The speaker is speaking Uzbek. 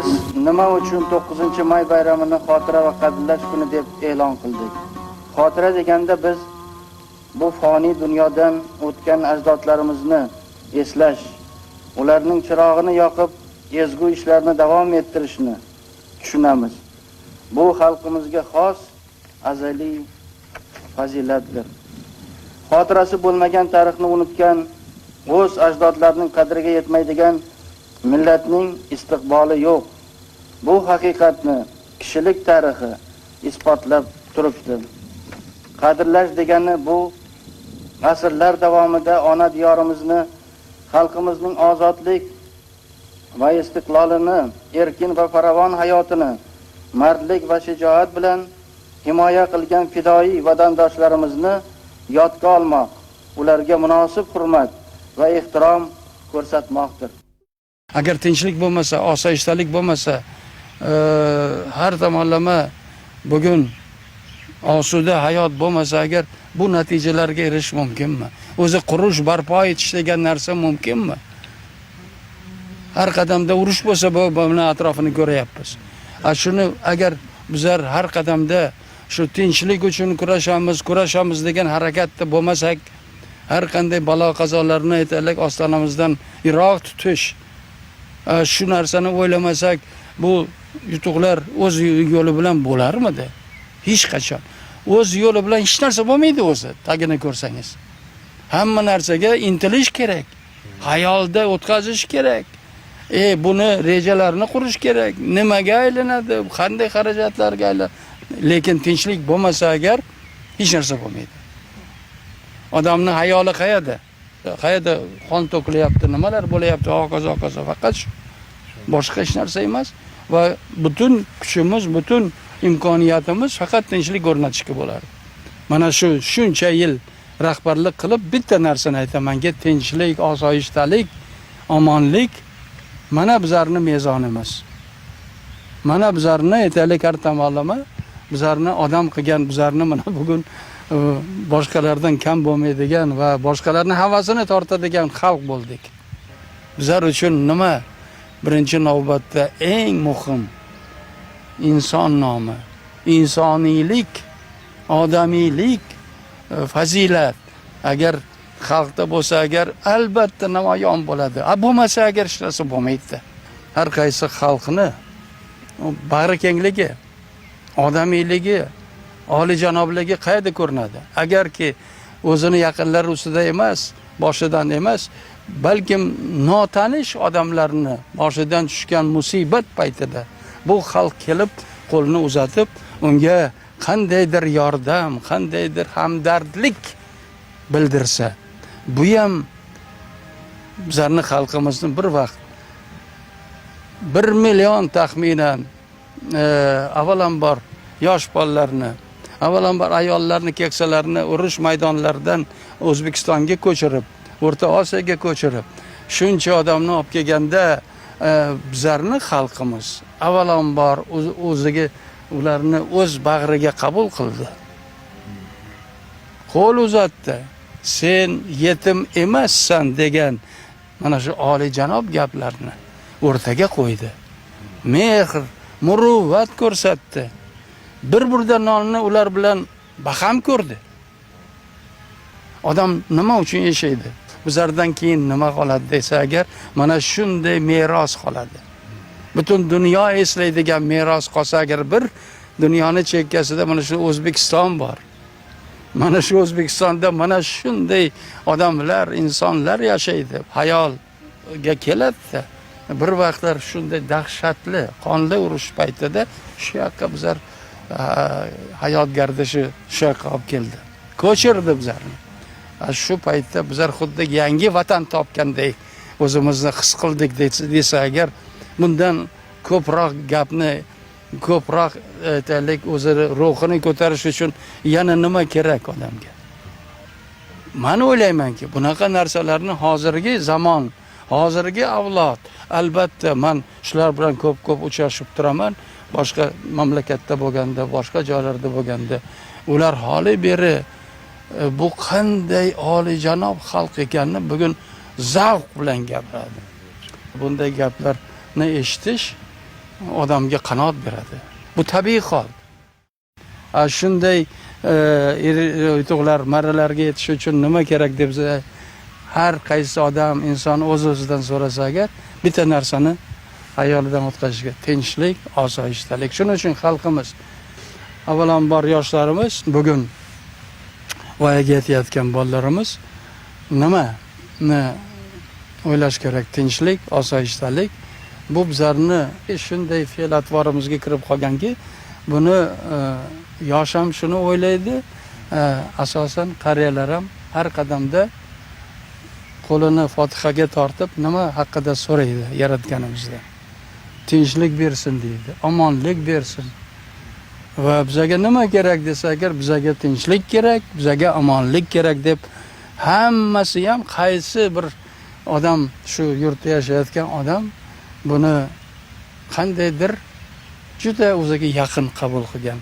biz nima uchun 9-may bayramini xotira va qadrlash kuni deb e'lon qildik? Xotira deganda biz bu foniy dunyodan o'tgan ajdodlarimizni eslash, ularning chirog'ini yoqib, ezgu ishlarni davom ettirishni tushunamiz. Bu xalqimizga xos azaliy fazilatdir. Xotirasi bo'lmagan tarixni unutgan, o'z ajdodlarining qadriga yetmaydigan millatning istiqboli yo'q. Bu haqiqatni kishilik tarixi isbotlab turibdi. Qadrlash degani bu asrlar davomida ona diyorimizni, xalqimizning ozodlik va istiqlolini, erkin va farovon hayotini mardlik va shijoat bilan himoya qilgan fidoyi vatandoshlarimizni yodga olmoq, ularga munosib hurmat va ehtirom ko'rsatmoqdir. Agar tinchlik bo'lmasa, osoyishtalik bo'lmasa, har tomonlama bugun osuda hayot bo'lmasa, agar bu natijalarga erishish mumkinmi? O'zi qurish, barpo etish degan narsa mumkinmi? Har qadamda urush bo'lsa, buni atrofini ko'ryapmiz. Shuni agar bizlar har qadamda shu tinchlik uchun kurashamiz degan harakatda bo'lmasak, har qanday balo qazolarni aytaylik ostonamizdan yiroq tutish, shu narsani o'ylamasak, bu yutuqlar o'z yo'li bilan bo'larmidi? Hech qachon. O'z yo'li bilan hech narsa bo'lmaydi o'zi, tagini ko'rsangiz. Hamma narsaga intilish kerak. Hayolda o'tkazish kerak. Buni rejalarni qurish kerak. Nimaga aylanadi? Qanday xarajatlarga aylanadi? Lekin tinchlik bo'lmasa agar hech narsa bo'lmaydi. Odamning hayoli qayerda? Qayerda qon to'kilyapti, nimalar bo'layapti, hokazo faqat boshqa hech narsa emas va butun kuchimiz, butun imkoniyatimiz faqat tinchlik o'rnatishga bo'ladi. Mana shuncha yil rahbarlik qilib bitta narsani aytamanki, tinchlik, osoyishtalik, omonlik mana bizlarning mezonimiz. Mana bizlarni aytaylik har tomonlama bizlarni odam qilgan, bizlarni mana bugun boshqalardan kam bo'lmaydigan va boshqalarning havasini tortadigan xalq bo'ldik. Bizlar uchun nima? Birinchi navbatda eng muhim inson nomi, insoniylik, odamiylik, fazilat. Agar xalqda bo'lsa, agar albatta namoyon bo'ladi. Bo'lmasa agar hech narsa bo'lmaydi. Har qaysi xalqni bag'rikengligi, odamiyligi, oliyjanobligi qayerda ko'rinadi? Agarki o'zini yaqinlari ustida emas, boshidan emas, balkim notanish odamlarni boshidan tushgan musibat paytida bu xalq kelib qo'lni uzatib, unga qandaydir yordam, qandaydir hamdardlik bildirsa, bu ham bizlarning xalqimizni bir vaqt 1 million taxminan avvalambor yosh bolalarni, avvalambor ayollarni, keksalarni urush maydonlaridan O'zbekistonga ko'chirib, O'rta Osiyoga ko'chirib, shuncha odamni olib kelganda bizlarning xalqimiz avvalambor o'ziga ularni o'z bag'riga qabul qildi. Qo'l uzatdi. Sen yetim emassan degan mana shu oliyjanob gaplarni o'rtaga qo'ydi. Mehr, muruvvat ko'rsatdi. Bir burda nonni ular bilan baham ko'rdi. Odam nima uchun yashaydi? Bizlardan keyin nima qoladi desa agar, mana shunday meros qoladi. Butun dunyo eslaydigan meros qolsa agar, bir dunyoni chekkasida mana shu O'zbekiston bor. Mana shu O'zbekistonda mana shunday odamlar, insonlar yashaydi. Hayolga keladi. Bir vaqtlar shunday dahshatli, qonli urush paytida shu yoqqa bizlar hayot gardishi shu yoqqa olib keldi. Ko'chirdi bizlarni. Shu paytda bizlar xuddi yangi vatan topgandek o'zimizni his qildik desa agar, bundan ko'proq gapni, ko'proq aytaylik o'zi ruhini ko'tarish uchun yana nima kerak odamga? Men o'ylaymanki, bunaqa narsalarni hozirgi zamon, hozirgi avlod, albatta men shular bilan ko'p uchrashib turaman, boshqa mamlakatda bo'lganda, boshqa joylarda bo'lganda, ular holi beri bu qanday oliyjanob xalq ekanini bugun zavq bilan gapiradi. Bunday gaplarni eshitish odamga qanot beradi. Bu tabiiy hol. Shunday yutuqlar, marralarga yetish uchun nima kerak debsa, har qaysi odam, inson o'z-o'zidan so'rasa agar, bitta narsani hayolidan o'tkazishga: tinchlik, osoyishtalik. Shuning uchun xalqimiz, avvalambor yoshlarimiz, bugun voyaga yetayotgan bolalarimiz nimani o'ylash kerak? Tinchlik, osoyishtalik. Bu bizlarni shunday fe'l-atvorimizga kirib qolganki, buni yosh ham shuni o'ylaydi, asosan qariyalar ham har qadamda qo'lini Fotihaga tortib nima haqida so'raydi Yaratganimizdan? Tinchlik bersin deydi, omonlik bersin. Va bizga nima kerak desa agar, bizga tinchlik kerak, bizga omonlik kerak deb hammasi ham, qaysi bir odam, shu yurtda yashayotgan odam buni qandaydir juda o'ziga yaqin qabul qilgan.